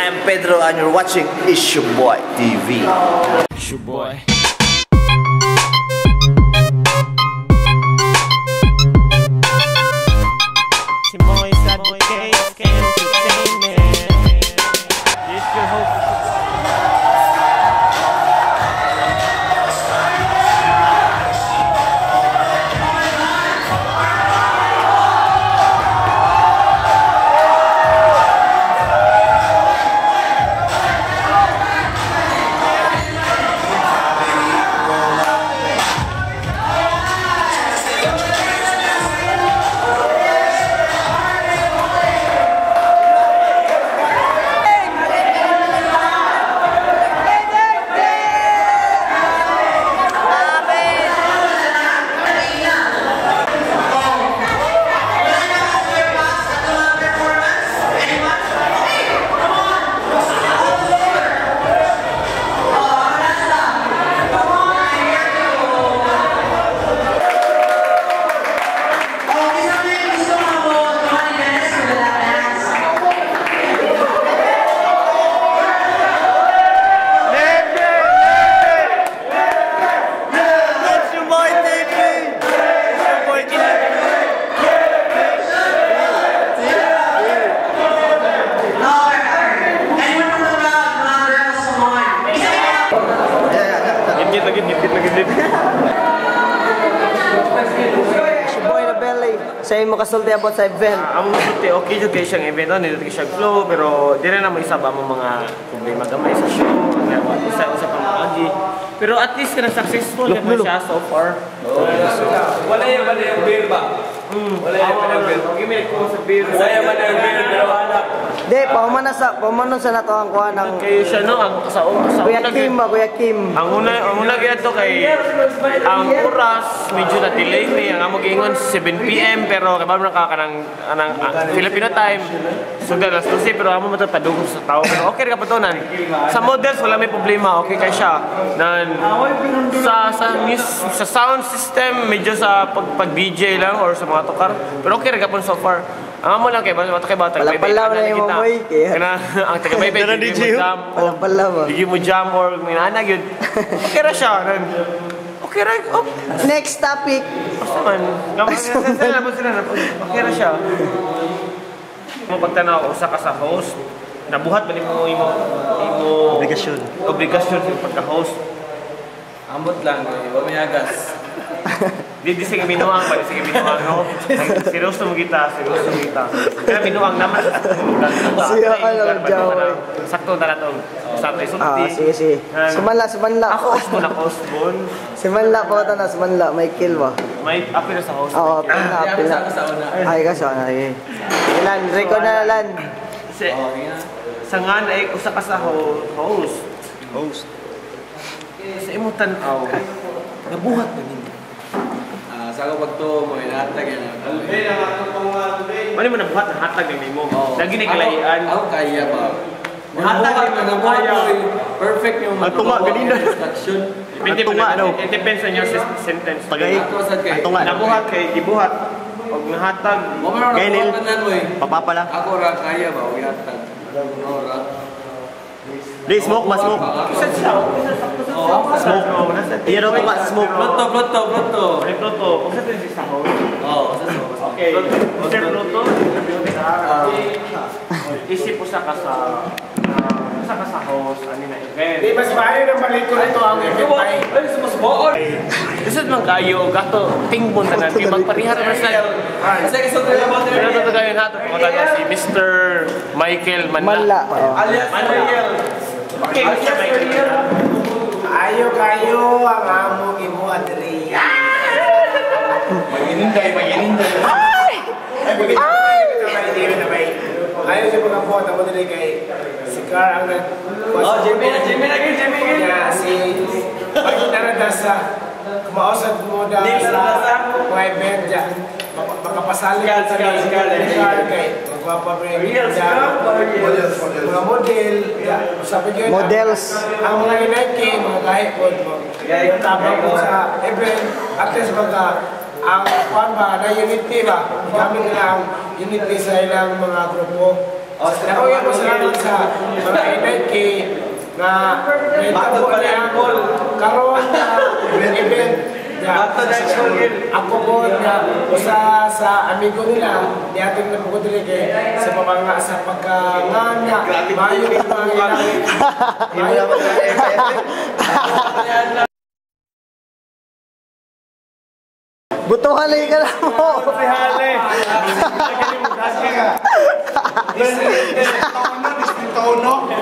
am Pedro and you're watching Issue Boy TV. Issue Boy. Sa'yo mo kasulti about sa event? Ang masulti, okay yung siyang event, nito siya flow, pero di rin naman isa ba mo mga problema gamay sa show, isa pang agi. Pero at least successful naman siya so far. Wala yung beer ba? Wala yung beer. Okay, may ko sa beer. Wala yung beer, pero anak. Di, paumanon sa nato ang kuha ng... Kayo siya no, ang sa Kuya Kim ba, Kuya Kim? Ang una kaya to kay ang oras medyo na delay ni ang among gingon 7 PM pero kabalo na ka kanang Filipino time. So alas 12 pero amo matod padugos sa tao. Pero okay ra patunan. Sa models wala may problema, okay kay siya. Nan sa sound system medyo sa pag DJ lang or sa mga tokar. Pero okay ra gapon so far. Ang amo lang kay bata kay bata. Palaw na yung mamoy. Kana ang taga may DJ jam. Palaw. Hindi mo jam or minana gyud. Okay ra siya. Okay ra. Next topic. Basta man. Okay ra siya. Mo pagtanaw usa ka sa host, nabuhat ba nimo imo obligasyon sa pagka-host. Ambot lang, wala may agas. Di sige minuang ba sige minuang no. Seryoso mo kita. Kaya minuang naman. Siya jaw. Sakto na to. Sa tayo sulti. Sige. Sumanla. Ako host mo. Sumanla po ta na sumanla, may kill ba? May apil sa host. Oo, apil. Ay ka sa una. Ilan, record na lan. Sa nga na usa ka sa host. Sa imo tan-aw. Nabuhat ba nimo? Sa kapag to, mo inahatag yan. Mali mo nabuhat na hatag ng nimo. Lagi ni kalayan. Ako kaya ba? Hatag ni mo kaya. Perfect yung tunga ganina. instruction. It depends on your sentence. Tagay. Nabuhat kay gibuhat. Og nahatag. Kenil. Papapala. Ako ra kaya ba? Ihatag. Ora. Di, smoke. Isa siya. Smoke. Iya daw tunga, smoke. Ploto. Ay, Pluto. Kung sa ito sa host. Oo, sa so. Okay. Sir Pluto. Isip po sa host, ano na event. Di mas maayo ng balik ko nito ang event ay. Ay, mas boon. Isod man kayo, gato, tingbon na natin. Magparihar na sa... Kasi isa tayo ba? Pero ito kayo nato, pumatala si Mr. Michael Manla. Alias Michael. Okay, Mr. Michael. Ayo kayo ang among imo Andrea. Magininday. Ayo sa mga po, tamo din kay si Carl ang Jimmy lagi. si Pagdarada sa kumausap mo sa mga event dyan. Makapasali ka sa Carl kay magpapabreng mga model. Sabi nyo Models. ang mga inaki, mga kahit po tapos mo sa event at least ang kwan ba na unity ba gamit nila ang unity sa ilang mga grupo Ako yung pasalamat sa mga NIK na naitabo na ang karoon na event. Ako po na usa sa amigo nila di ating napagod kay sa pamanga sa pagkangana mayo yung mga Butuhan lagi ka na mo. Hali.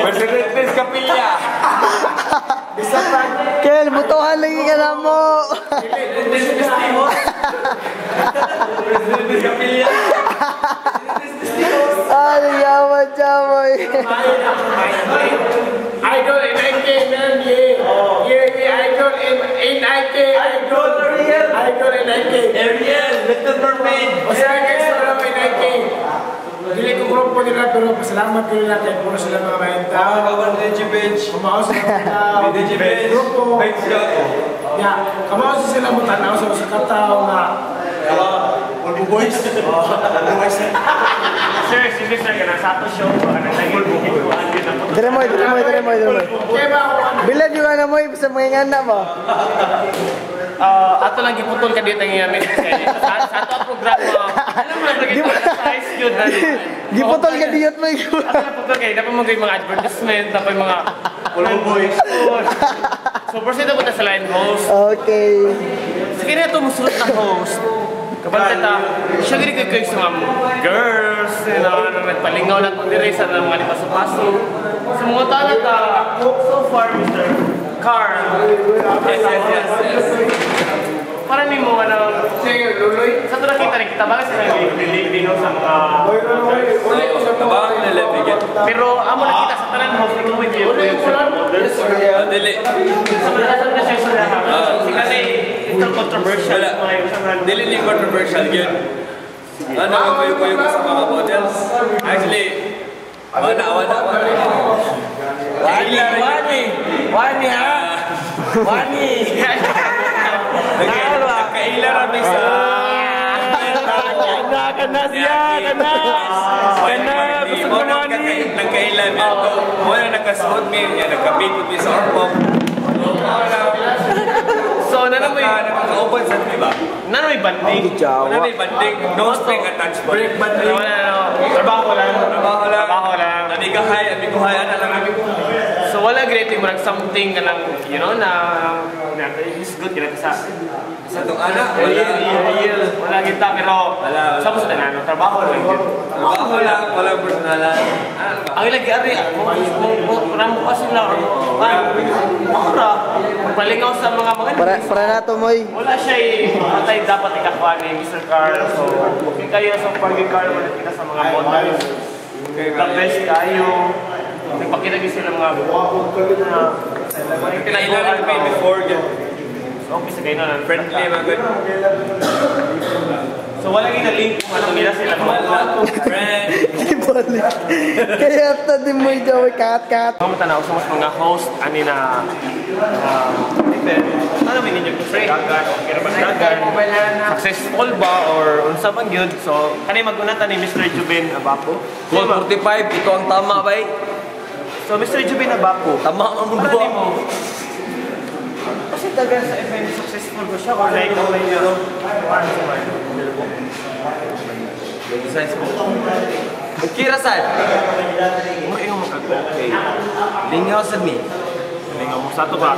Presidentes Kapilya. Kel, butuhan lagi ka na mo. Presidentes Kapilya. Ano yaman jamoy. idol in IK man yeah idol in IK idol in IK Ariel, Little Mermaid. o siya guys wala may IK dili ko grupo nila pero pasalamat ko nila kay puro sila mga maayong tao Kawan DJ Bench. kumaos sila DJ Bench. grupo Bench shot. ya kumaos sila mo tanaw sa katao nga Volvo Boys. Sir, si Mr. ka na sa ato show. Ano lagi hikuan din ako. Dire mo. kaya ba ako Bilad yung ano mo, sa mga ngana mo. Ato lang giputol ka dito ng yamin. Sa ato ang programa. Alam mo lang lagi size yun. Giputol ka diyot mo. Ato lang putol kayo. Dapat mga mga advertisement. Dapat mga Volvo Boys. So, proceed ako na sa line host. Okay. Sige na ito, musulot na host. Kapag tata, siya gini kayo sa mga girls, na nagpalingaw na kung dire sa mga lipaso-paso. Sa mga talata, so far, Mr. Carl. Yes. Para ni mo, sige, luloy. Sa ito nakita rin kita, bakit sila nililinaw sa mga... Kabang nila bigyan. Pero, amo nakita sa tanan host, ikaw mo hindi yung models. Dili. Sa mga na siya sa lahat. Sika na ito controversial. Dili ni controversial yun. Ano ang kuyo-kuyo ko sa mga models? Actually, wala. Wani. Nagkaila rami sa... Kana siya. Gusto ko na ni. Nagkaila mi ato. Wala nakasuot mi. Nagkapikot mi sa orpong. So, nanamoy Nakaka-open sa diba? nanamoy banding. Wala may banding. No string attached. Break banding. Wala, trabaho lang. Trabaho lang. Amigahay, ana lang. So, wala great mo something ka lang, you know, na is good kaya sa Itong anak, wala kita, pero sa musta na, trabaho lang yun. Trabaho lang, walang personalan. Ang ilagi-ari, mo kasi lang, makura, palingaw sa mga Para na to moy. wala siya patay dapat ikakuha ni Mr. Carl. So, okay kayo sa pag-Carl mo kita sa mga models. The best kayo. Nagpakita niyo sila mga Pinailan ko before yun. So, okay sa kayo na. Friendly, mga good. So, wala ginalink kung anong nila sila mga Friend. Ibalik. Kaya ito din mo jamoy kat. Kamusta na ako sa mga host, ani na event. Ano may ninyo pray? Successful ba or unsa bang yun? So, kani magunatan ni Mr. Jubin Abapo. Goal 45, ito ang tama ba So, Mr. Jubin Abapo, Tama ang ano mundo. mo? Kasi tagal sa event, successful ba siya? Or like, may Science mo. Kirasan. mo yung makag-okay. Lingaw sa mi. Lingaw mo sa ito ba?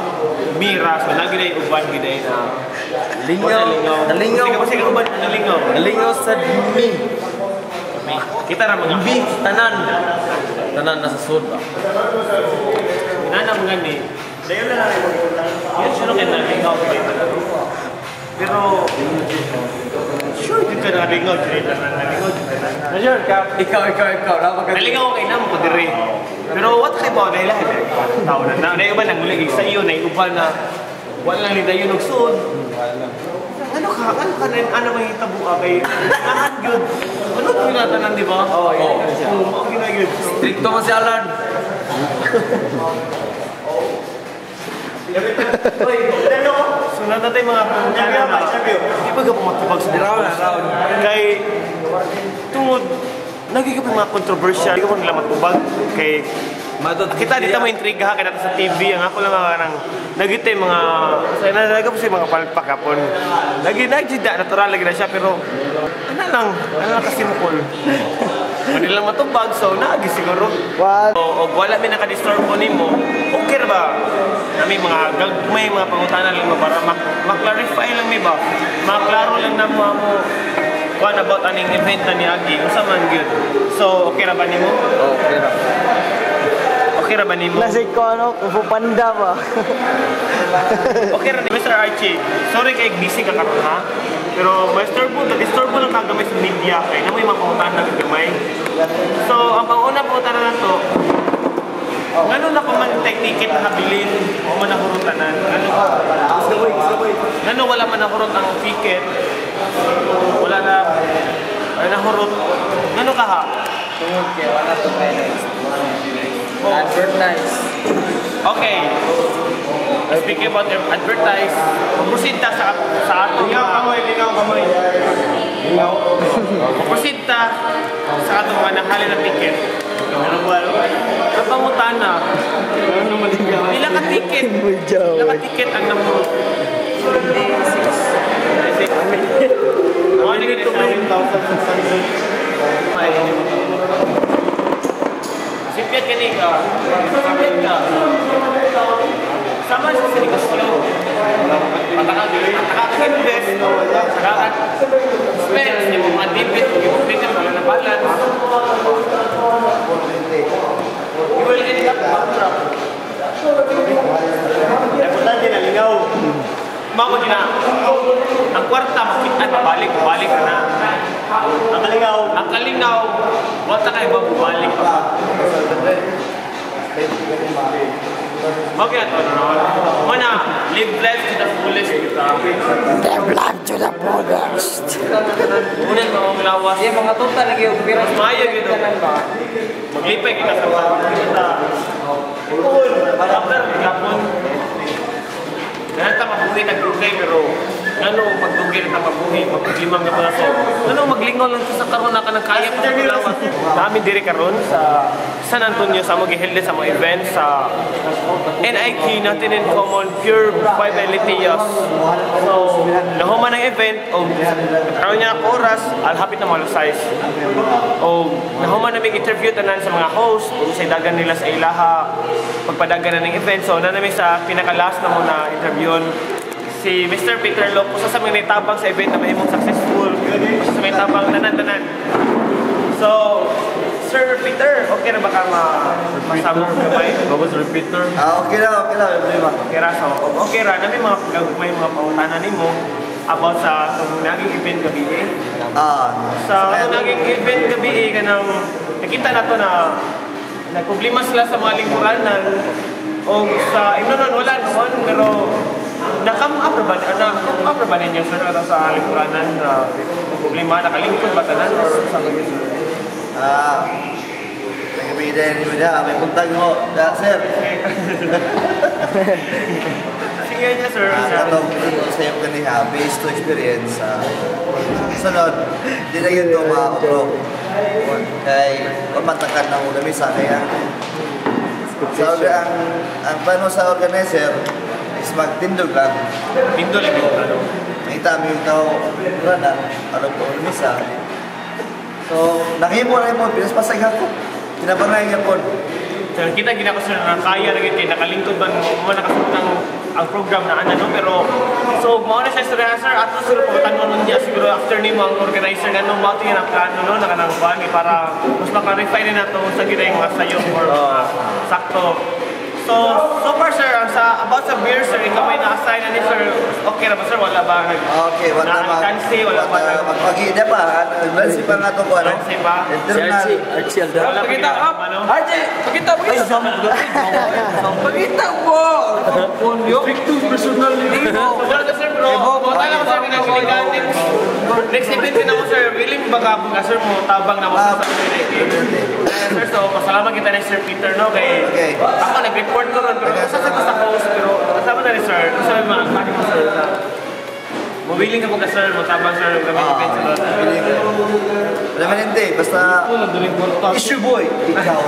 Mira, so nagiday uban giday na Nalingaw. Sige, uban nalingaw. Nalingaw sa mi. Kita na mga Mi, tanan. Tanan nasa sud ba? inana mo gani. Dayo na lang. Yan sino kaya nalingaw ko ito. Pero sure ka nalingaw dito na nalingaw. Sure ka? Ikaw. Nalingaw kay namo ko dire. Pero what type of dahil lahat tao na. Dayo ba nangulig sa iyo na uban na wala lang ni dayo nugsud. Ano may hitabo kay nahan good. Ano po yung natanan, di ba? Oo, okay na good. Stricto mo si Alan. So natatay mga pangkala na, di ba ka pumatubag sa round? Kay tungod, nagiging mga controversial, hindi ko nila matubag kay kita dito mo intriga ha kaya sa TV ang ako lang mga nang nagito yung mga nalaga po sa mga palpakapon nagida natural lagi na siya pero ano lang kasimple hindi lang matubag so naagi siguro o wala may nakadisturb po nimo okay ba nami mga may mga pangutana lang mo para maklarify lang may ba maklaro lang na mo what about aning event na ni Agi usa man gyud so okay ra ba nimo okay ra okay ra ba nimo Nasi ko ano, Kung Panda ba? okay ra ni Mr. Archie sorry kay busy ka karon ha pero disturb mo lang kagamay sa media kay na may mapuntahan na gamay so ang panguna po na to ngano na pa man technique na habilin o man nahurutanan ngano wala man nahurot ang ticket wala na ay nahurot ngano ka ha Tungod kay wala to kay advertise. Okay. Speaking about advertise, proceed ta sa atong linaw kamay. Proceed ta sa atong mga nakali na ticket. Ang pangutana. Ano maligaw? Pila ka ticket? Pila ka ticket ang namurot? 1,600. Sipyat ka nika. Sipyat ka. Sama sa sinikasyo. Pataka-invest. Spend. Yung mga debit. Yung debit. Wala na balance. You will end up bankrupt. Napunta din ang lingaw. Mamo din na. Ang kwarta, makita na balik ka na. Ang kalingaw, wata kayo balik pa. Okay, mana live life to the fullest. Live life to the fullest. Unan mo ang lawas. Yung mga tuta lagi yung pero mayo gito. Maglipay kita sa kita. Para kapon. Nanta mabuhi nagdugay pero ano magdugay na mabuhi maglimang na palaso. Ano maglingaw lang sa karon na kanang kaya pa sa lawas. Dami diri karon sa San Antonio sa mag-held sa mga events sa NIT natin in common pure vitality yes. So nahuman ang event o karon niya oras alhapit na malusay. O nahuman na may interview tanan sa mga host kung sa dagan nila sa ilaha pagpadagan na ng event. So na namin sa pinaka-last na muna interview si Mr. Peter Locke usa sa mga nitabang sa event na mahimong successful usa sa mga tabang tanan-tanan. So Sir Peter, okay na ba ka masama ko kamay? Bagus repeater. okay na. Okay ra so. Okay ra na may mga pangutana nimo about sa naging event gabi. Sa naging event gabi kanang nakita nato na nagproblema sila sa mga lingkuranan o sa inonon wala noon pero nakam-up ba ninyo sir sa lingkuranan na problema nakalingkod ba tanan or sa Nagabida ni Mida, may puntag mo, sir. Sige niya sir. Katong sa iyong kaniha, based to experience, sunod, di na yun ito ma-approve. Kaya, pamatakad ng ulamisa, kaya sabi ang plano sa organizer is magtindog lang. Tindog lang yung ano. Nakita mo yung tao, na, alam ko ulamisa. So, nakimo, pinaspasay ako. Kinabangay ako. So, kita gina ko sir na kaya na giti, nakalingkod ba mo nakasunod ang program na ano, pero so, mauna siya sir, ato sir, pagkatan mo niya, siguro after ni mo ang organizer nga nung mati na plano, no, nakanangkuhan, para mas maka-refine na ito sa gina yung mga sayo or sakto. So far sir, about sa beer sir, ikaw may na-assign na ni sir, okay na ba sir? Wala ba? Okay, wala ba? Wala ba? Magpag-ida pa, nagbalsi pa nga ito ko, ano? Balsi pa? Archie Alda. Wala pakita up! Archie, pakita mo! Pakita mo! Victus personal nito. So wala ka sir, bro. Buta lang sir, kinakiligan. Next event din ako sir, willing baga ka sir mo, tabang na mo sa sir, so pasalamat kita ni Sir Peter, no? Kay ako nag-report ko ron, pero kasasag ko sa host, pero kasama na ni sir, kasama mga akbari ko sir. Mabiling ka po ka sir, magtabang sir, kami event sa lot. Wala man hindi, basta issue boy. Ikaw.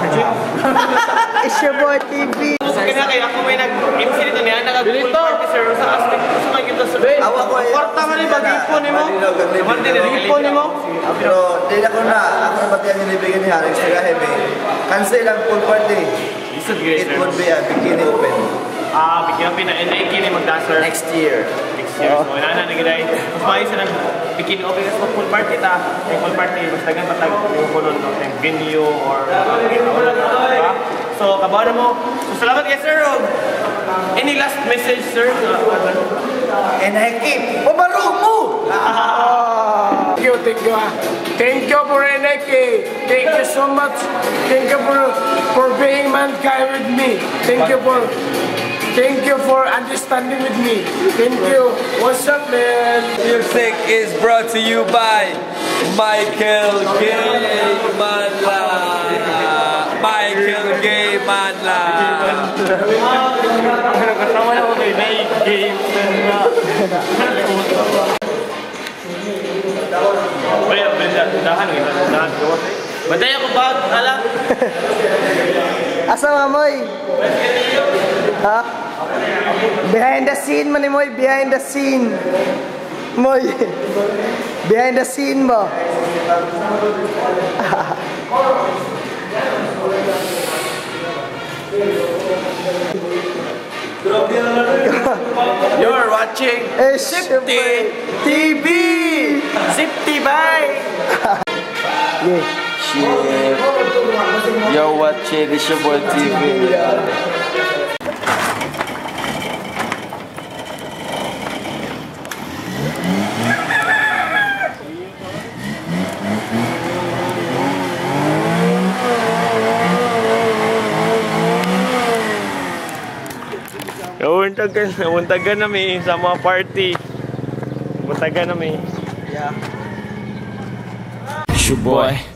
Issue boy TV. So kaya kaya ako may nag-MC dito niya, nag-pool party sir, sa aspect ko sa mga kita sir. Awa ko eh. Kwarta man yung pag-ipon ni mo. Naman din, ipon ni mo. Pero di na ko na, ako na pati ang inibigyan ni Harry sa Gaheme. Cancel ang pool party. Isod great It sir. would be a bikini open. Bigyan pina-NIK ni mag-dancer. Next year. Next year. So, inana na gilay. Mas maayos na bikini open sa pool party ta. Yung pool party, mas tagang patag yung kunon no, yung venue or diba? So, kabahan mo. So, salamat kay Sir Rob. Any last message, sir? NIK, pabaro mo! Thank you. Thank you for NIK. Thank you so much. Thank you for being mankind with me. Thank you for understanding with me. Thank you. What's up, man? Music is brought to you by Michael Gay Manla. Michael Gay Manla. Kasama na ko kay Nate Games. Baday ako ba? Ala? Asa nga moy? Ha? Behind the scene man ni moy, behind the scene. Moy. Behind the scene mo. You're watching Zipty TV. Zipty bye! Yeah. Yo, watching Issue Boy TV. Untagan nami sa mga party. Untagan nami. Yeah. Issue Boy.